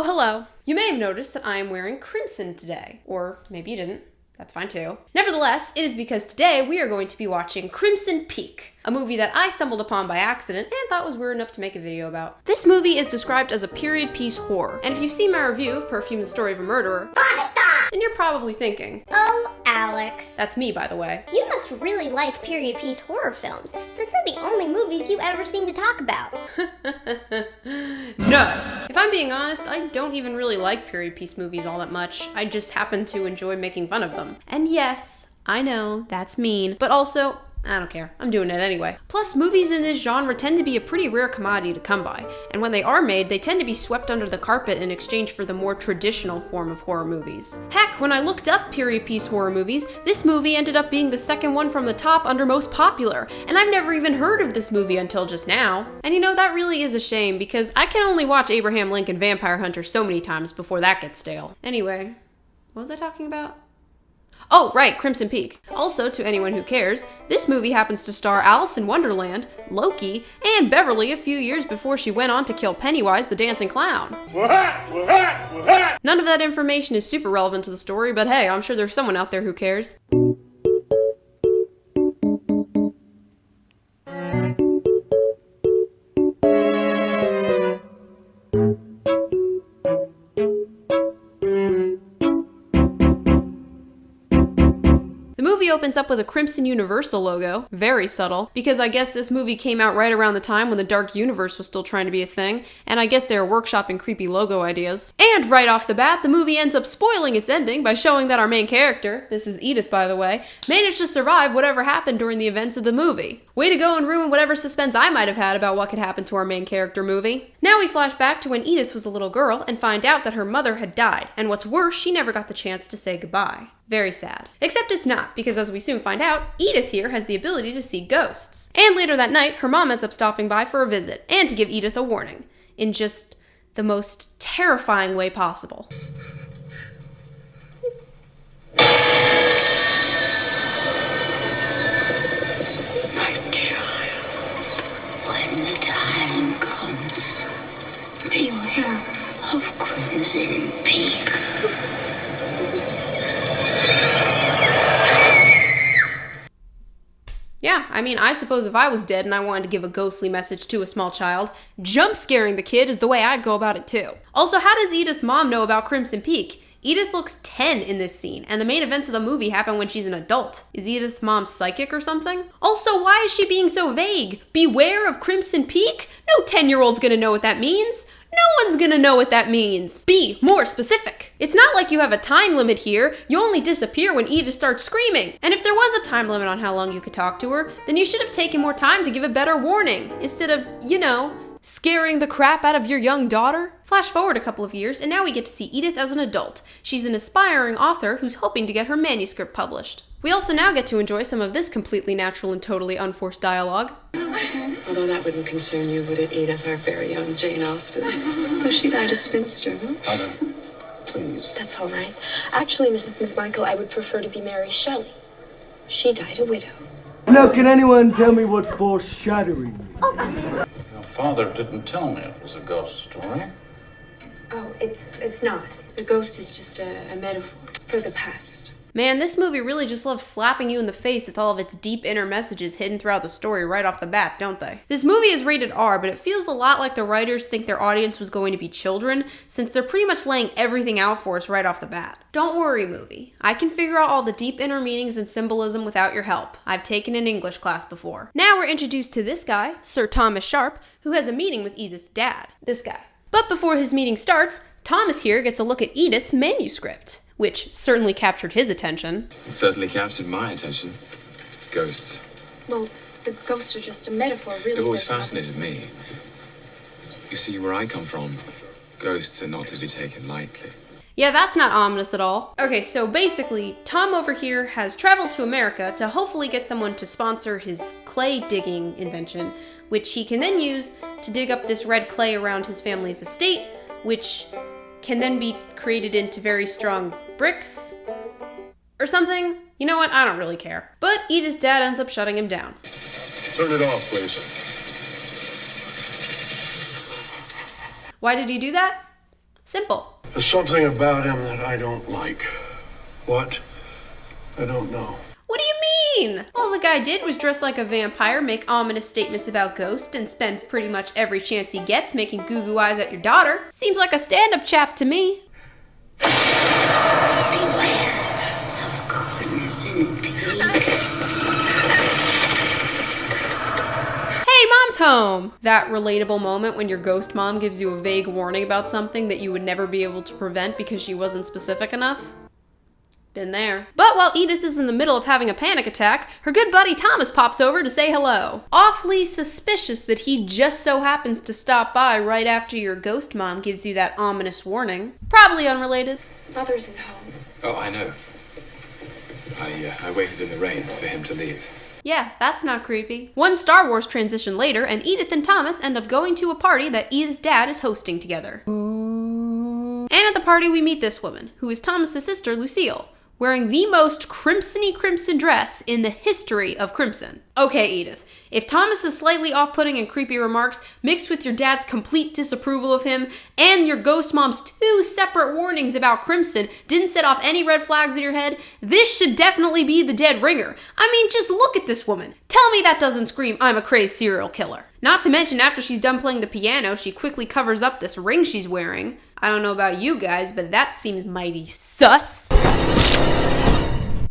hello. You may have noticed that I am wearing crimson today, or maybe you didn't. That's fine too. Nevertheless, it is because today we are going to be watching Crimson Peak, a movie that I stumbled upon by accident and thought was weird enough to make a video about. This movie is described as a period piece horror, and if you've seen my review of Perfume: The Story of a Murderer, then you're probably thinking, oh, Alex. That's me, by the way. You must really like period piece horror films, since they're the only movies you ever seem to talk about. No! If I'm being honest, I don't even really like period piece movies all that much. I just happen to enjoy making fun of them. And yes, I know, that's mean, but also, I don't care. I'm doing it anyway. Plus, movies in this genre tend to be a pretty rare commodity to come by, and when they are made, they tend to be swept under the carpet in exchange for the more traditional form of horror movies. Heck, when I looked up period piece horror movies, this movie ended up being the second one from the top under most popular, and I've never even heard of this movie until just now. And you know, that really is a shame, because I can only watch Abraham Lincoln Vampire Hunter so many times before that gets stale. Anyway, what was I talking about? Oh, right, Crimson Peak. Also, to anyone who cares, this movie happens to star Alice in Wonderland, Loki, and Beverly a few years before she went on to kill Pennywise the Dancing Clown. None of that information is super relevant to the story, but hey, I'm sure there's someone out there who cares. The movie opens up with a Crimson Universal logo, very subtle, because I guess this movie came out right around the time when the Dark Universe was still trying to be a thing, and I guess they were workshopping creepy logo ideas. And right off the bat, the movie ends up spoiling its ending by showing that our main character, this is Edith by the way, managed to survive whatever happened during the events of the movie. Way to go and ruin whatever suspense I might have had about what could happen to our main character movie. Now we flash back to when Edith was a little girl and find out that her mother had died, and what's worse, she never got the chance to say goodbye. Very sad. Except it's not, because as we soon find out, Edith here has the ability to see ghosts. And later that night, her mom ends up stopping by for a visit, and to give Edith a warning, in just the most terrifying way possible. My child, when the time comes, beware of Crimson Peak. Yeah, I mean, I suppose if I was dead and I wanted to give a ghostly message to a small child, jump scaring the kid is the way I'd go about it too. Also, how does Edith's mom know about Crimson Peak? Edith looks 10 in this scene, and the main events of the movie happen when she's an adult. Is Edith's mom psychic or something? Also, why is she being so vague? Beware of Crimson Peak? No 10-year-old's gonna know what that means. No one's gonna know what that means. Be more specific. It's not like you have a time limit here. You only disappear when Edith starts screaming. And if there was a time limit on how long you could talk to her, then you should have taken more time to give a better warning, instead of, you know, scaring the crap out of your young daughter. Flash forward a couple of years, and now we get to see Edith as an adult. She's an aspiring author who's hoping to get her manuscript published. We also now get to enjoy some of this completely natural and totally unforced dialogue. Although that wouldn't concern you, would it, Edith, our very young Jane Austen? Though she died a spinster, huh? Mother, please. That's all right. Actually, Mrs. McMichael, I would prefer to be Mary Shelley. She died a widow. Now, can anyone tell me what foreshadowing is? Your father didn't tell me it was a ghost story. Oh, it's not. The ghost is just a metaphor for the past. Man, this movie really just loves slapping you in the face with all of its deep inner messages hidden throughout the story right off the bat, don't they? This movie is rated R, but it feels a lot like the writers think their audience was going to be children, since they're pretty much laying everything out for us right off the bat. Don't worry, movie. I can figure out all the deep inner meanings and symbolism without your help. I've taken an English class before. Now we're introduced to this guy, Sir Thomas Sharp, who has a meeting with Edith's dad. This guy. But before his meeting starts, Thomas here gets a look at Edith's manuscript, which certainly captured his attention. It certainly captured my attention. Ghosts. Well, the ghosts are just a metaphor, really. They've always fascinated me. You see, where I come from, ghosts are not to be taken lightly. Yeah, that's not ominous at all. Okay, so basically, Tom over here has traveled to America to hopefully get someone to sponsor his clay digging invention, which he can then use to dig up this red clay around his family's estate, which can then be created into very strong bricks or something. You know what? I don't really care. But Edith's dad ends up shutting him down. Turn it off, please. Why did he do that? Simple. There's something about him that I don't like. What? I don't know. What do you mean? All the guy did was dress like a vampire, make ominous statements about ghosts, and spend pretty much every chance he gets making goo-goo eyes at your daughter. Seems like a stand-up chap to me. Beware of Crimson Peak. Hey, mom's home! That relatable moment when your ghost mom gives you a vague warning about something that you would never be able to prevent because she wasn't specific enough. Been there. But while Edith is in the middle of having a panic attack, her good buddy Thomas pops over to say hello. Awfully suspicious that he just so happens to stop by right after your ghost mom gives you that ominous warning. Probably unrelated. Father isn't home. Oh, I know. I waited in the rain for him to leave. Yeah, that's not creepy. One Star Wars transition later, and Edith and Thomas end up going to a party that Edith's dad is hosting together. Ooh. And at the party we meet this woman, who is Thomas's sister, Lucille, wearing the most crimson-y crimson dress in the history of crimson. Okay, Edith, if Thomas's slightly off-putting and creepy remarks, mixed with your dad's complete disapproval of him, and your ghost mom's 2 separate warnings about crimson didn't set off any red flags in your head, this should definitely be the dead ringer. I mean, just look at this woman. Tell me that doesn't scream, I'm a crazed serial killer. Not to mention, after she's done playing the piano, she quickly covers up this ring she's wearing. I don't know about you guys, but that seems mighty sus.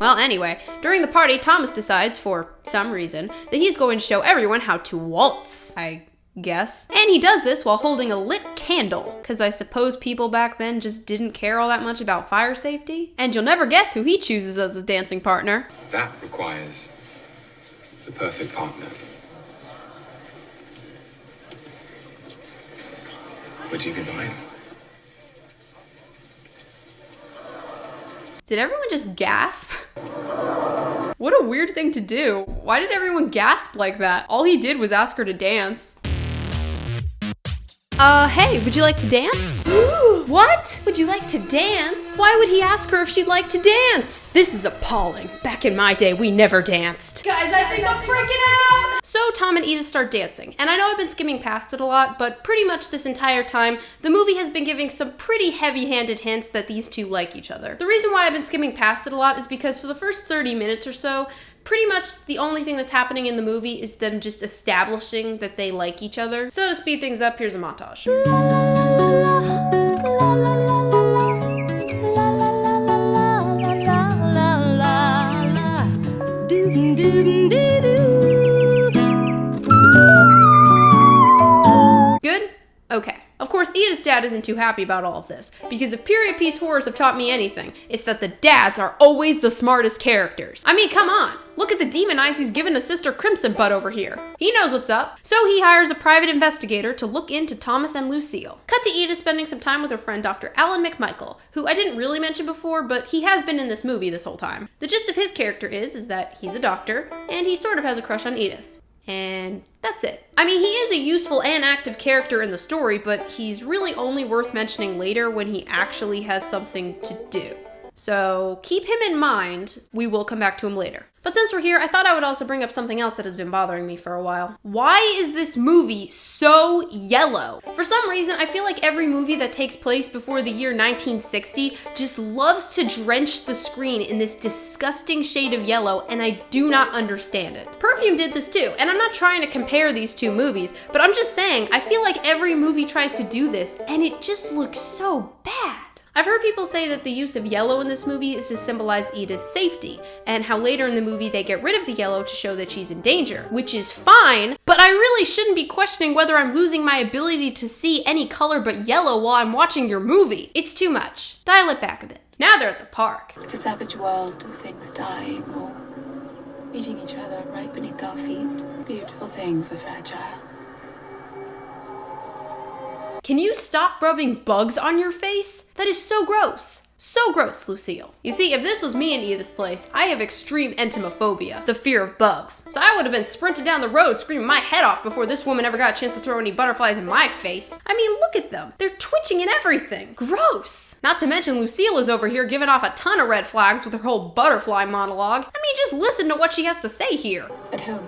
Well, anyway, during the party, Thomas decides, for some reason, that he's going to show everyone how to waltz, I guess. And he does this while holding a lit candle, because I suppose people back then just didn't care all that much about fire safety. And you'll never guess who he chooses as his dancing partner. That requires the perfect partner. Would you be mine? Did everyone just gasp? What a weird thing to do. Why did everyone gasp like that? All he did was ask her to dance. Hey, would you like to dance? What? Would you like to dance? Why would he ask her if she'd like to dance? This is appalling. Back in my day, we never danced. Guys, I think I'm freaking out! So Tom and Edith start dancing, and I know I've been skimming past it a lot, but pretty much this entire time, the movie has been giving some pretty heavy-handed hints that these two like each other. The reason why I've been skimming past it a lot is because for the first 30 minutes or so, pretty much the only thing that's happening in the movie is them just establishing that they like each other. So to speed things up, here's a montage. Good? Okay. Of course, Edith's dad isn't too happy about all of this, because if period piece horrors have taught me anything, it's that the dads are always the smartest characters. I mean, come on. Look at the demon eyes he's given to Sister Crimson Butt over here. He knows what's up. So he hires a private investigator to look into Thomas and Lucille. Cut to Edith spending some time with her friend Dr. Alan McMichael, who I didn't really mention before, but he has been in this movie this whole time. The gist of his character is that he's a doctor, and he sort of has a crush on Edith. And that's it. I mean, he is a useful and active character in the story, but he's really only worth mentioning later when he actually has something to do. So keep him in mind. We will come back to him later. But since we're here, I thought I would also bring up something else that has been bothering me for a while. Why is this movie so yellow? For some reason, I feel like every movie that takes place before the year 1960 just loves to drench the screen in this disgusting shade of yellow, and I do not understand it. Perfume did this too, and I'm not trying to compare these two movies, but I'm just saying, I feel like every movie tries to do this, and it just looks so bad. I've heard people say that the use of yellow in this movie is to symbolize Edith's safety, and how later in the movie they get rid of the yellow to show that she's in danger, which is fine, but I really shouldn't be questioning whether I'm losing my ability to see any color but yellow while I'm watching your movie. It's too much. Dial it back a bit. Now they're at the park. It's a savage world of things dying or eating each other right beneath our feet. Beautiful things are fragile. Can you stop rubbing bugs on your face? That is so gross. So gross, Lucille. You see, if this was me in Edith's place, I have extreme entomophobia, the fear of bugs. So I would have been sprinting down the road screaming my head off before this woman ever got a chance to throw any butterflies in my face. I mean, look at them. They're twitching and everything. Gross. Not to mention Lucille is over here giving off a ton of red flags with her whole butterfly monologue. I mean, just listen to what she has to say here. At home,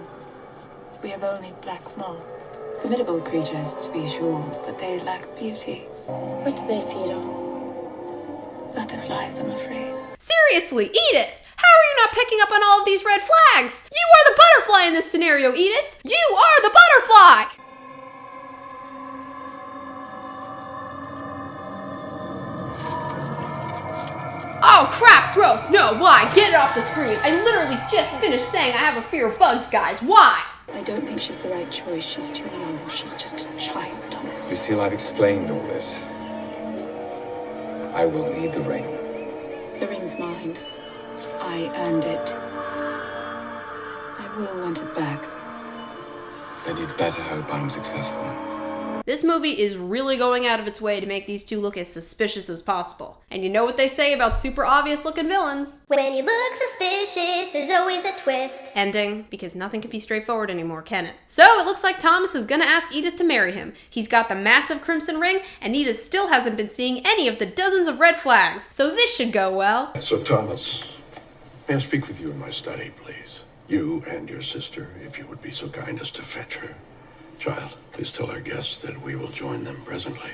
we have only black moths. Formidable creatures, to be sure, but they lack beauty. What do they feed on? Butterflies, I'm afraid. Seriously, Edith! How are you not picking up on all of these red flags? You are the butterfly in this scenario, Edith! You are the butterfly! Oh crap, gross, no, why? Get it off the screen. I literally just finished saying I have a fear of bugs, guys. Why? I don't think she's the right choice. She's too young. She's just a child, Thomas. Lucille, I've explained all this. I will need the ring. The ring's mine. I earned it. I will want it back. Then you'd better hope I'm successful. This movie is really going out of its way to make these two look as suspicious as possible. And you know what they say about super obvious looking villains. When you look suspicious, there's always a twist. Ending, because nothing can be straightforward anymore, can it? So it looks like Thomas is gonna ask Edith to marry him. He's got the massive crimson ring, and Edith still hasn't been seeing any of the dozens of red flags. So this should go well. So, Thomas, may I speak with you in my study, please? You and your sister, if you would be so kind as to fetch her. Child, please tell our guests that we will join them presently.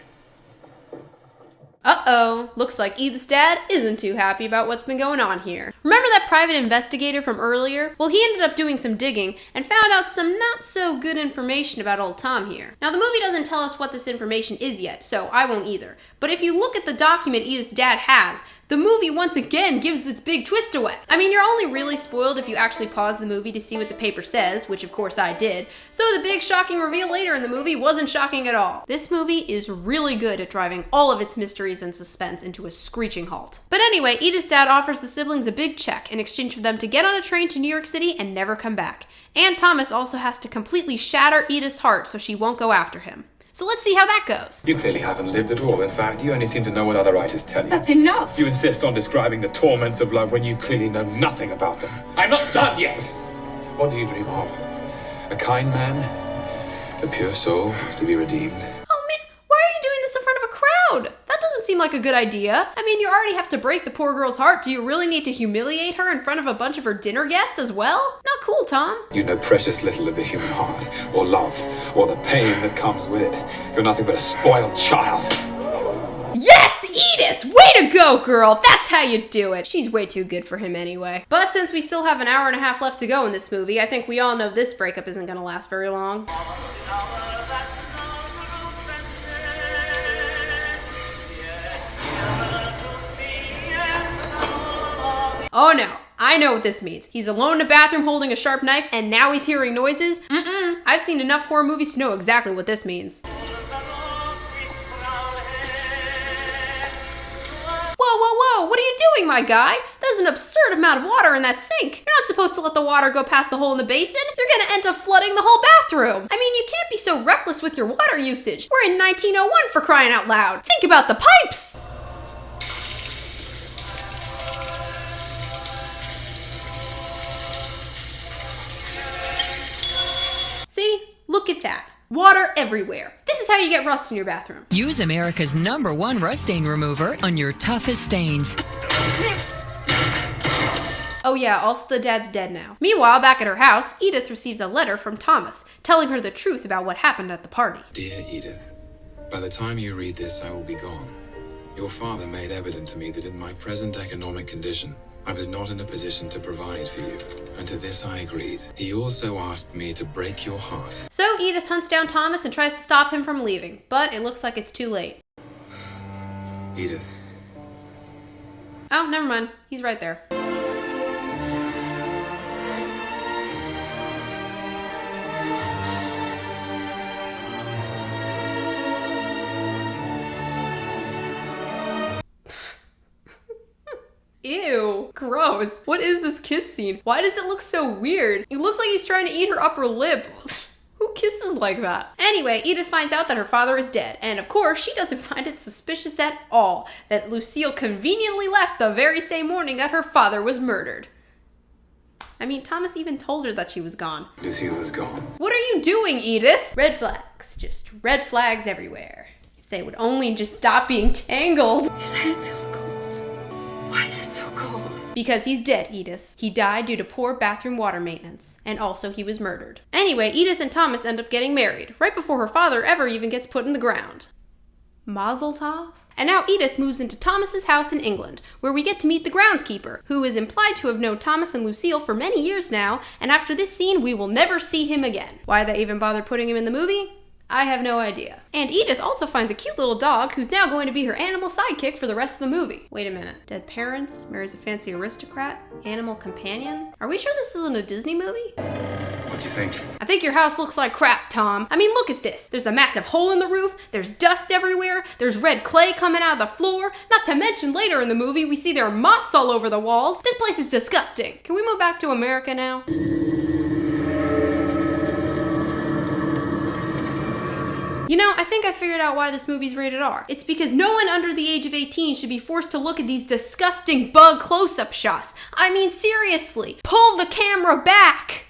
Uh-oh, looks like Edith's dad isn't too happy about what's been going on here. Remember that private investigator from earlier? Well, he ended up doing some digging and found out some not so good information about old Tom here. Now, the movie doesn't tell us what this information is yet, so I won't either. But if you look at the document Edith's dad has, the movie once again gives its big twist away. I mean, you're only really spoiled if you actually pause the movie to see what the paper says, which of course I did, so the big shocking reveal later in the movie wasn't shocking at all. This movie is really good at driving all of its mysteries and suspense into a screeching halt. But anyway, Edith's dad offers the siblings a big check in exchange for them to get on a train to New York City and never come back. And Thomas also has to completely shatter Edith's heart so she won't go after him. So let's see how that goes. You clearly haven't lived at all. In fact, you only seem to know what other writers tell you. That's enough! You insist on describing the torments of love when you clearly know nothing about them. I'm not done yet! What do you dream of? A kind man? A pure soul to be redeemed? Oh man, why are you doing this in front of a crowd? That doesn't seem like a good idea. I mean, you already have to break the poor girl's heart. Do you really need to humiliate her in front of a bunch of her dinner guests as well? Not cool, Tom. You know precious little of the human heart, or love, or the pain that comes with it. You're nothing but a spoiled child. Yes, Edith! Way to go, girl! That's how you do it. She's way too good for him anyway. But since we still have an hour and a half left to go in this movie, I think we all know this breakup isn't gonna last very long. Oh no, I know what this means. He's alone in a bathroom holding a sharp knife and now he's hearing noises? I've seen enough horror movies to know exactly what this means. Whoa, what are you doing, my guy? There's an absurd amount of water in that sink. You're not supposed to let the water go past the hole in the basin. You're gonna end up flooding the whole bathroom. I mean, you can't be so reckless with your water usage. We're in 1901 for crying out loud. Think about the pipes. See? Look at that. Water everywhere. This is how you get rust in your bathroom. Use America's #1 rust stain remover on your toughest stains. Oh yeah, also the dad's dead now. Meanwhile, back at her house, Edith receives a letter from Thomas, telling her the truth about what happened at the party. Dear Edith, by the time you read this, I will be gone. Your father made evident to me that in my present economic condition, I was not in a position to provide for you, and to this I agreed. He also asked me to break your heart. So Edith hunts down Thomas and tries to stop him from leaving, but it looks like it's too late. Edith. Oh, never mind. He's right there. Ew, gross. What is this kiss scene? Why does it look so weird? It looks like he's trying to eat her upper lip. Who kisses like that? Anyway, Edith finds out that her father is dead, and of course, she doesn't find it suspicious at all that Lucille conveniently left the very same morning that her father was murdered. I mean, Thomas even told her that she was gone. Lucille is gone. What are you doing, Edith? Red flags, just red flags everywhere. If they would only just stop being tangled. His hand feels cold. Why is it so cold? Because he's dead, Edith. He died due to poor bathroom water maintenance. And also he was murdered. Anyway, Edith and Thomas end up getting married, right before her father ever even gets put in the ground. Mazel tov? And now Edith moves into Thomas's house in England, where we get to meet the groundskeeper, who is implied to have known Thomas and Lucille for many years now, and after this scene, we will never see him again. Why they even bother putting him in the movie? I have no idea. And Edith also finds a cute little dog who's now going to be her animal sidekick for the rest of the movie. Wait a minute. Dead parents, marries a fancy aristocrat, animal companion? Are we sure this isn't a Disney movie? What do you think? I think your house looks like crap, Tom. I mean, look at this. There's a massive hole in the roof, there's dust everywhere, there's red clay coming out of the floor, not to mention later in the movie we see there are moths all over the walls. This place is disgusting. Can we move back to America now? You know, I think I figured out why this movie's rated R. It's because no one under the age of 18 should be forced to look at these disgusting bug close-up shots. I mean, seriously, pull the camera back!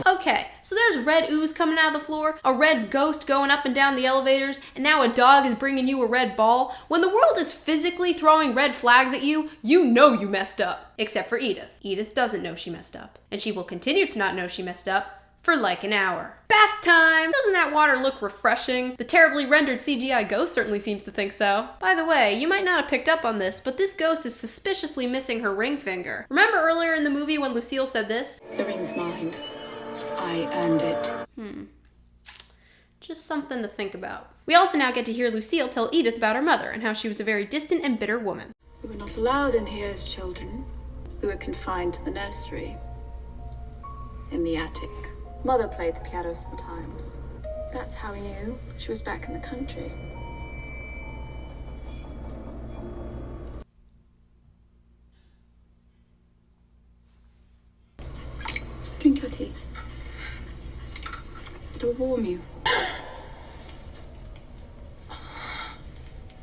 Okay, so there's red ooze coming out of the floor, a red ghost going up and down the elevators, and now a dog is bringing you a red ball. When the world is physically throwing red flags at you, you know you messed up. Except for Edith. Edith doesn't know she messed up. And she will continue to not know she messed up for like an hour. Bath time! Doesn't that water look refreshing? The terribly rendered CGI ghost certainly seems to think so. By the way, you might not have picked up on this, but this ghost is suspiciously missing her ring finger. Remember earlier in the movie when Lucille said this? The ring's mine. I earned it. Just something to think about. We also now get to hear Lucille tell Edith about her mother and how she was a very distant and bitter woman. We were not allowed in here as children. We were confined to the nursery. In the attic. Mother played the piano sometimes. That's how we knew she was back in the country. Drink your tea. It'll warm you.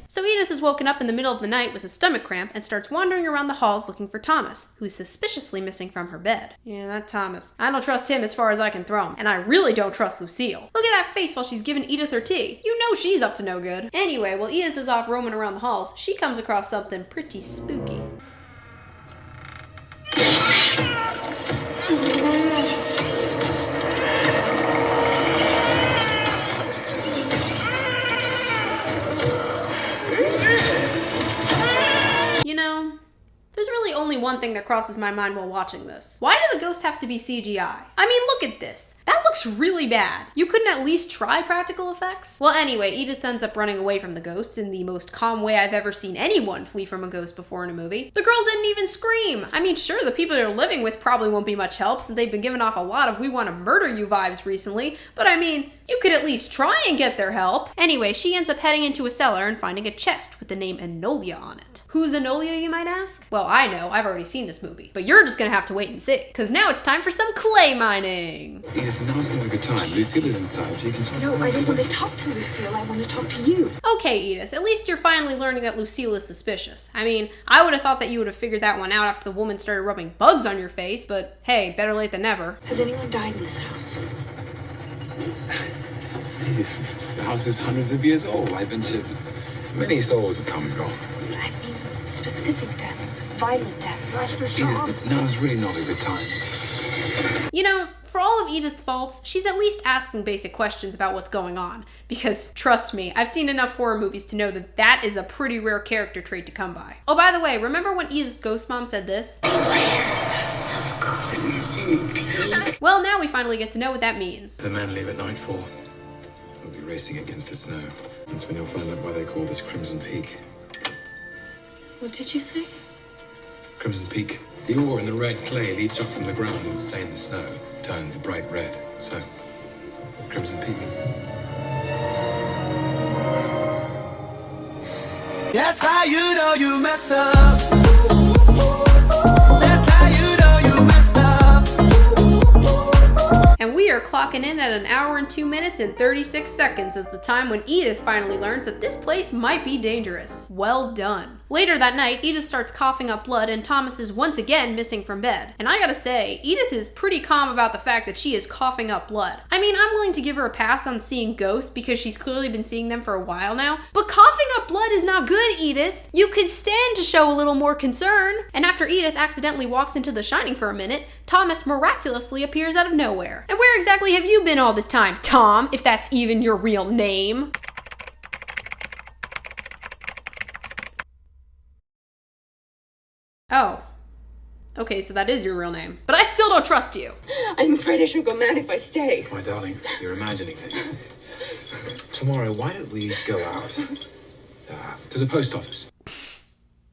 So Edith is woken up in the middle of the night with a stomach cramp and starts wandering around the halls looking for Thomas, who's suspiciously missing from her bed. Yeah, that Thomas. I don't trust him as far as I can throw him, and I really don't trust Lucille. Look at that face while she's giving Edith her tea. You know she's up to no good. Anyway, while Edith is off roaming around the halls, she comes across something pretty spooky. You know, there's really only one thing that crosses my mind while watching this. Why do the ghosts have to be CGI? I mean, look at this. That looks really bad. You couldn't at least try practical effects? Well, anyway, Edith ends up running away from the ghosts in the most calm way I've ever seen anyone flee from a ghost before in a movie. The girl didn't even scream. I mean, sure, the people they're living with probably won't be much help since they've been giving off a lot of "we want to murder you" vibes recently, but I mean, you could at least try and get their help. Anyway, she ends up heading into a cellar and finding a chest with the name Enolia on it. Who's Enolia, you might ask? Well, I know, I've already seen this movie, but you're just gonna have to wait and see, because now it's time for some clay mining. Edith, now's not a good time. Lucille is inside. She can talk. No, I don't want to talk to Lucille. I want to talk to you. Okay, Edith, at least you're finally learning that Lucille is suspicious. I mean, I would have thought that you would have figured that one out after the woman started rubbing bugs on your face, but hey, better late than never. Has anyone died in this house? Edith, the house is hundreds of years old. I've been to... Many souls have come and gone. But I mean specific deaths, violent deaths. Edith, now's really not a good time. You know, for all of Edith's faults, she's at least asking basic questions about what's going on. Because, trust me, I've seen enough horror movies to know that that is a pretty rare character trait to come by. Oh, by the way, remember when Edith's ghost mom said this? Beware of crimson peak. Well, now we finally get to know what that means. The men leave at nightfall. We'll be racing against the snow. That's when you'll find out why they call this Crimson Peak. What did you say? Crimson Peak. The ore in the red clay leads up from the ground and stain the snow. Turns a bright red. So, Crimson Peak. That's how you know you messed up. That's how you know you messed up. And we are clocking in at 1 hour and 2 minutes and 36 seconds as the time when Edith finally learns that this place might be dangerous. Well done. Later that night, Edith starts coughing up blood and Thomas is once again missing from bed. And I gotta say, Edith is pretty calm about the fact that she is coughing up blood. I mean, I'm willing to give her a pass on seeing ghosts because she's clearly been seeing them for a while now, but coughing up blood is not good, Edith. You could stand to show a little more concern. And after Edith accidentally walks into The Shining for a minute, Thomas miraculously appears out of nowhere. And where exactly have you been all this time, Tom, if that's even your real name? Oh. Okay, so that is your real name. But I still don't trust you. I'm afraid I shall go mad if I stay. My darling, you're imagining things. Tomorrow, why don't we go out to the post office?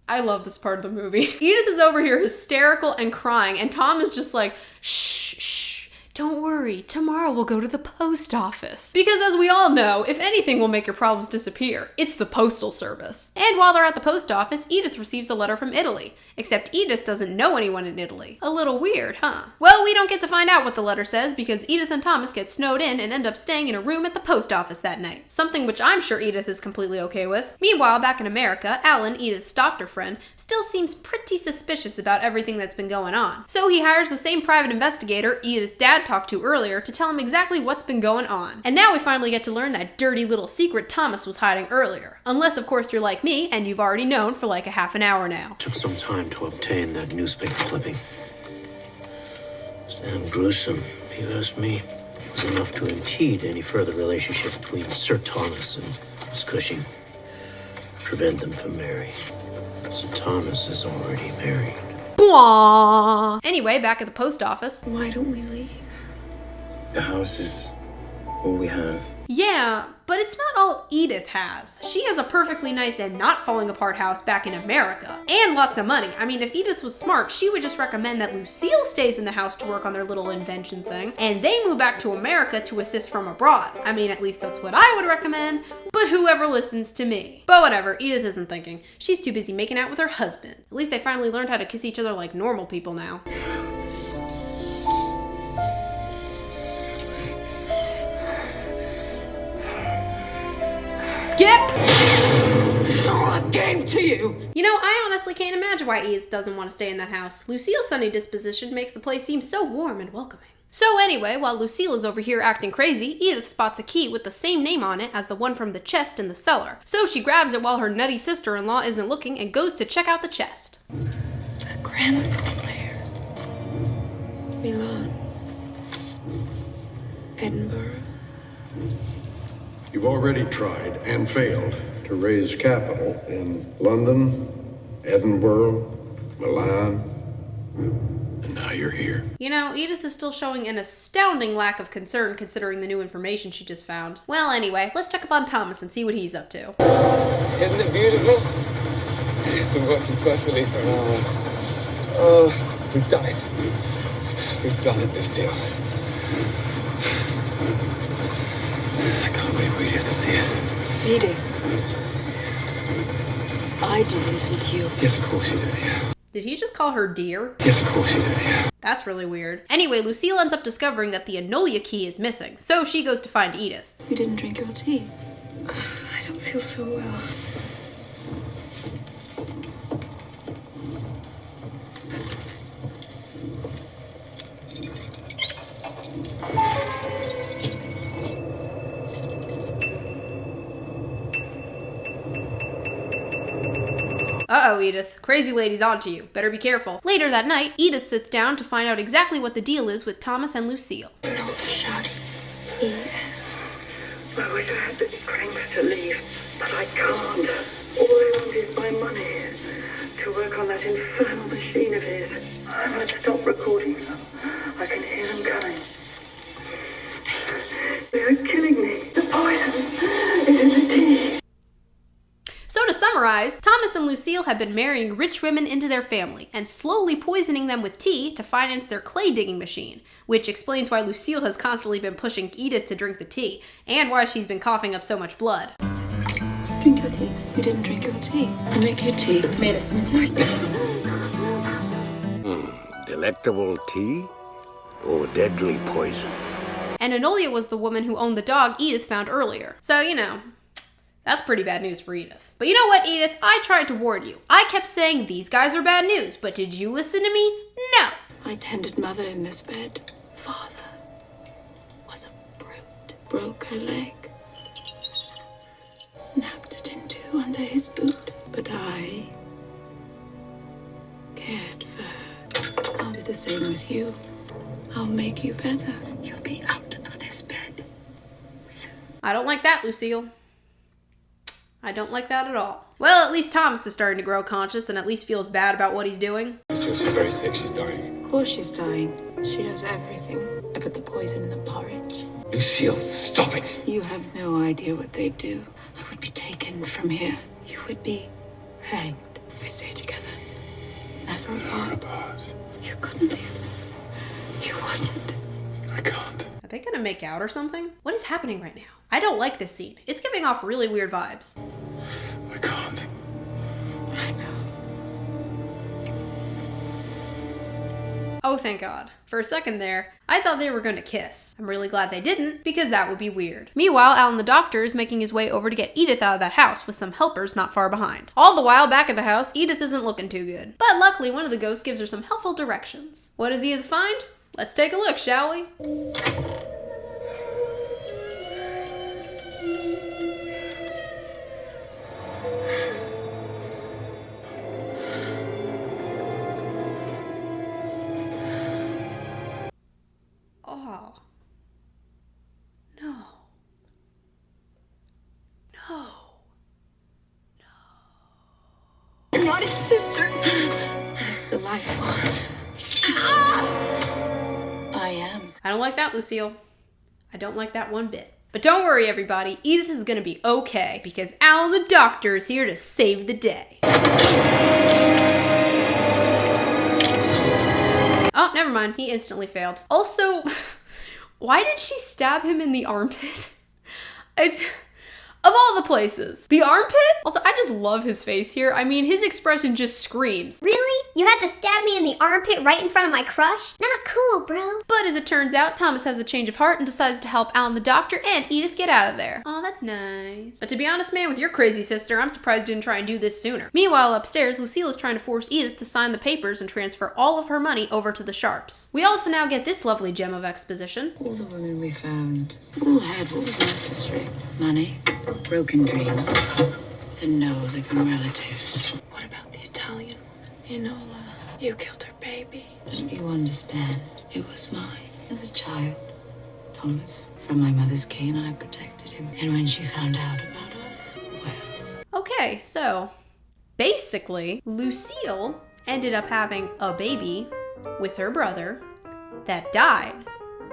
I love this part of the movie. Edith is over here hysterical and crying, and Tom is just like, shh, shh. Don't worry, tomorrow we'll go to the post office. Because as we all know, if anything will make your problems disappear, it's the postal service. And while they're at the post office, Edith receives a letter from Italy. Except Edith doesn't know anyone in Italy. A little weird, huh? Well, we don't get to find out what the letter says because Edith and Thomas get snowed in and end up staying in a room at the post office that night. Something which I'm sure Edith is completely okay with. Meanwhile, back in America, Alan, Edith's doctor friend, still seems pretty suspicious about everything that's been going on. So he hires the same private investigator Edith's dad talked to earlier to tell him exactly what's been going on. And now we finally get to learn that dirty little secret Thomas was hiding earlier. Unless, of course, you're like me and you've already known for like a half an hour now. Took some time to obtain that newspaper clipping. It's damn gruesome, if you ask me. It was enough to impede any further relationship between Sir Thomas and Miss Cushing. Prevent them from marrying. Sir Thomas is already married. Bwah! Anyway, back at the post office. Why don't we leave? The house is all we have. Yeah, but it's not all Edith has. She has a perfectly nice and not falling apart house back in America. And lots of money. I mean, if Edith was smart, she would just recommend that Lucille stays in the house to work on their little invention thing, and they move back to America to assist from abroad. I mean, at least that's what I would recommend, but whoever listens to me. But whatever, Edith isn't thinking. She's too busy making out with her husband. At least they finally learned how to kiss each other like normal people now. Skip! It's all a game to you! You know, I honestly can't imagine why Edith doesn't want to stay in that house. Lucille's sunny disposition makes the place seem so warm and welcoming. So anyway, while Lucille is over here acting crazy, Edith spots a key with the same name on it as the one from the chest in the cellar. So she grabs it while her nutty sister-in-law isn't looking and goes to check out the chest. A gramophone player. Milan. Edinburgh. You've already tried and failed to raise capital in London, Edinburgh, Milan, and now you're here. You know, Edith is still showing an astounding lack of concern considering the new information she just found. Well, anyway, let's check up on Thomas and see what he's up to. Isn't it beautiful? It's been working perfectly for an hour. Oh, we've done it. We've done it, Lucille. I can't wait for Edith to see it. Edith. I did this with you. Yes, of course you did, yeah. Did he just call her dear? Yes, of course you did, yeah. That's really weird. Anyway, Lucille ends up discovering that the Enolia key is missing, so she goes to find Edith. You didn't drink your tea. I don't feel so well. Uh-oh, Edith. Crazy lady's onto you. Better be careful. Later that night, Edith sits down to find out exactly what the deal is with Thomas and Lucille. Not shouting. Yes. I wish I had the strength to leave, but I can't. All I want is my money to work on that infernal machine of his. I might stop recording them. I can hear them coming. They're killing me. The poison is in the tea. So to summarize, Thomas and Lucille have been marrying rich women into their family and slowly poisoning them with tea to finance their clay digging machine, which explains why Lucille has constantly been pushing Edith to drink the tea, and why she's been coughing up so much blood. Drink your tea. You didn't drink your tea. I make your tea. Medicine tea. Delectable tea or deadly poison? and Enolia was the woman who owned the dog Edith found earlier. So, that's pretty bad news for Edith. But you know what, Edith? I tried to warn you. I kept saying these guys are bad news, but did you listen to me? No. I tended Mother in this bed. Father was a brute. Broke her leg. Snapped it in two under his boot. But I cared for her. I'll do the same with you. I'll make you better. You'll be out of this bed soon. I don't like that, Lucille. I don't like that at all. Well, at least Thomas is starting to grow conscious and at least feels bad about what he's doing. Lucille, she's very sick. She's dying. Of course she's dying. She knows everything. I put the poison in the porridge. Lucille, stop it! You have no idea what they'd do. I would be taken from here. You would be hanged. We stay together. Never apart. You couldn't leave. You wouldn't. I can't. Are they gonna make out or something? What is happening right now? I don't like this scene. It's giving off really weird vibes. I can't. I know. Oh, thank God. For a second there, I thought they were gonna kiss. I'm really glad they didn't, because that would be weird. Meanwhile, Alan the doctor is making his way over to get Edith out of that house with some helpers not far behind. All the while, back at the house, Edith isn't looking too good. But luckily, one of the ghosts gives her some helpful directions. What does Edith find? Let's take a look, shall we? Oh. No. No. You're not his sister. That's delightful. I am. I don't like that, Lucille. I don't like that one bit. But don't worry, everybody. Edith is gonna be okay, because Alan the doctor is here to save the day. Oh, never mind. He instantly failed. Also, why did she stab him in the armpit? Of all the places. The armpit? Also, I just love his face here. I mean, his expression just screams. Really? You had to stab me in the armpit right in front of my crush? Not cool, bro. But as it turns out, Thomas has a change of heart and decides to help Alan the doctor and Edith get out of there. Oh, that's nice. But to be honest, man, with your crazy sister, I'm surprised you didn't try and do this sooner. Meanwhile, upstairs, Lucille is trying to force Edith to sign the papers and transfer all of her money over to the Sharps. We also now get this lovely gem of exposition. All the women we found all had what was necessary. Money, broken dreams, and no living relatives. What about the Italian woman? Enola. You killed her baby. Don't you understand? It was mine as a child. Thomas, from my mother's cane, I protected him. And when she found out about us, well... Okay, so basically, Lucille ended up having a baby with her brother that died.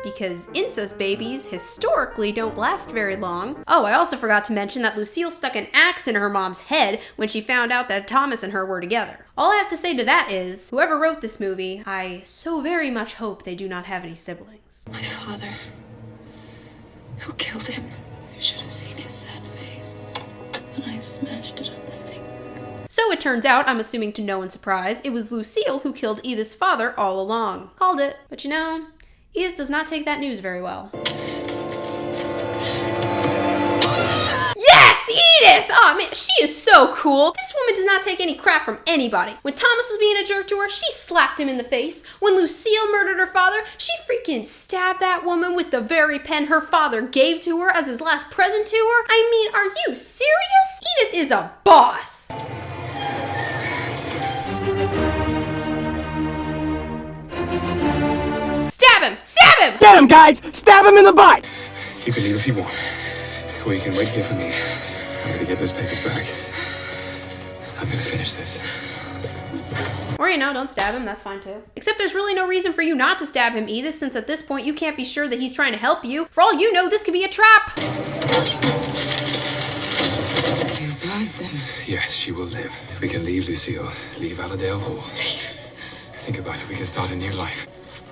Because incest babies historically don't last very long. Oh, I also forgot to mention that Lucille stuck an axe in her mom's head when she found out that Thomas and her were together. All I have to say to that is, whoever wrote this movie, I so very much hope they do not have any siblings. My father, who killed him, you should have seen his sad face when I smashed it on the sink. So it turns out, I'm assuming to no one's surprise, it was Lucille who killed Edith's father all along. Called it. But you know, Edith does not take that news very well. Yes, Edith! Oh man, she is so cool. This woman does not take any crap from anybody. When Thomas was being a jerk to her, she slapped him in the face. When Lucille murdered her father, she freaking stabbed that woman with the very pen her father gave to her as his last present to her. I mean, are you serious? Edith is a boss. Stab him! Stab him! Get him, guys! Stab him in the butt! You can leave if you want, or you can wait here for me. I'm gonna get those papers back. I'm gonna finish this. Or, you know, don't stab him, that's fine too. Except there's really no reason for you not to stab him, Edith, since at this point you can't be sure that he's trying to help you. For all you know, this could be a trap! You burned them. Yes, she will live. We can leave Lucille, leave Allerdale Hall. Think about it, we can start a new life.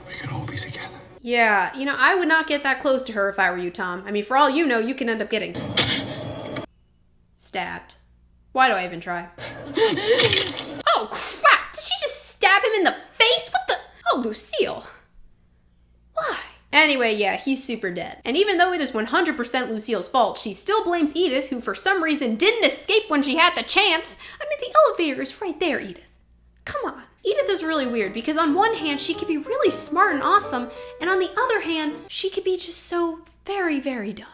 We can all be together. Yeah, you know, I would not get that close to her if I were you, Tom. I mean, for all you know, you can end up getting stabbed. Why do I even try? Oh, crap! Did she just stab him in the face? What the? Oh, Lucille. Why? Anyway, yeah, he's super dead. And even though it is 100% Lucille's fault, she still blames Edith, who for some reason didn't escape when she had the chance. I mean, the elevator is right there, Edith. Come on. Edith is really weird because on one hand, she could be really smart and awesome, and on the other hand, she could be just so very, very dumb.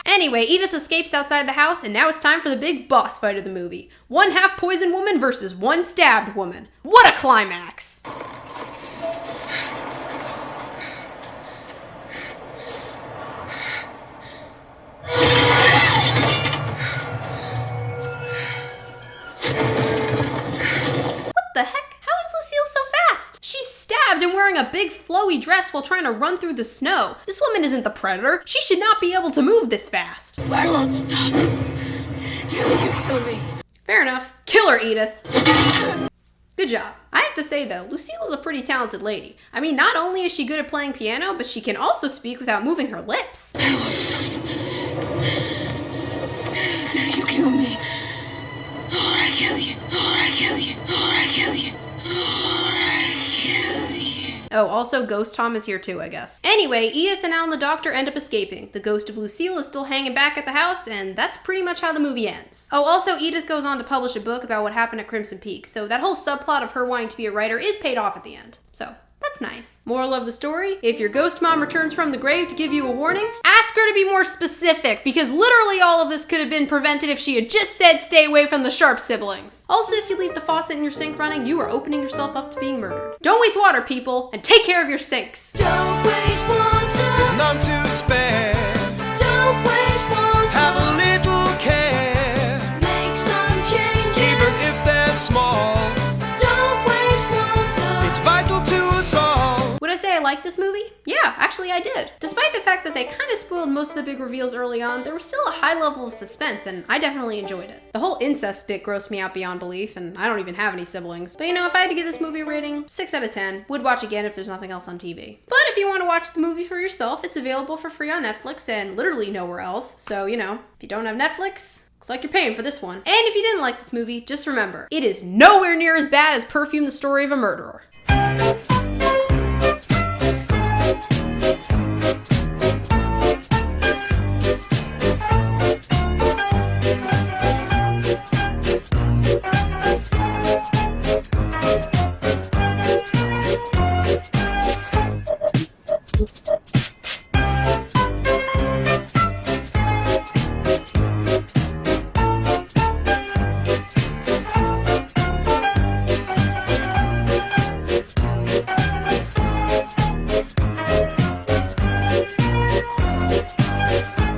Anyway, Edith escapes outside the house, and now it's time for the big boss fight of the movie. One half-poisoned woman versus one stabbed woman. What a climax! She's stabbed and wearing a big flowy dress while trying to run through the snow. This woman isn't the predator. She should not be able to move this fast. I won't stop until you kill me. Fair enough. Kill her, Edith. Good job. I have to say though, Lucille is a pretty talented lady. I mean, not only is she good at playing piano, but she can also speak without moving her lips. I won't stop until you kill me. Or I kill you. Or I kill you. Or I kill you. Oh, also Ghost Tom is here too, I guess. Anyway, Edith and Al and the doctor end up escaping. The ghost of Lucille is still hanging back at the house, and that's pretty much how the movie ends. Oh, also Edith goes on to publish a book about what happened at Crimson Peak, so that whole subplot of her wanting to be a writer is paid off at the end. So, that's nice. Moral of the story, if your ghost mom returns from the grave to give you a warning, ask her to be more specific, because literally all of this could have been prevented if she had just said stay away from the Sharp siblings. Also, if you leave the faucet in your sink running, you are opening yourself up to being murdered. Don't waste water, people, and take care of your sinks. Don't waste water. There's none to spare. Don't waste water. Have a little care. Make some changes. Even if they're small. Don't waste water. It's vital to us all. Would I say I liked this movie? Yeah, actually I did. Despite the fact that they kind of spoiled most of the big reveals early on, there was still a high level of suspense, and I definitely enjoyed it. The whole incest bit grossed me out beyond belief, and I don't even have any siblings. But you know, if I had to give this movie a rating, 6 out of 10. Would watch again if there's nothing else on TV. But if you want to watch the movie for yourself, it's available for free on Netflix and literally nowhere else. So, you know, if you don't have Netflix, looks like you're paying for this one. And if you didn't like this movie, just remember, it is nowhere near as bad as Perfume: The Story of a Murderer.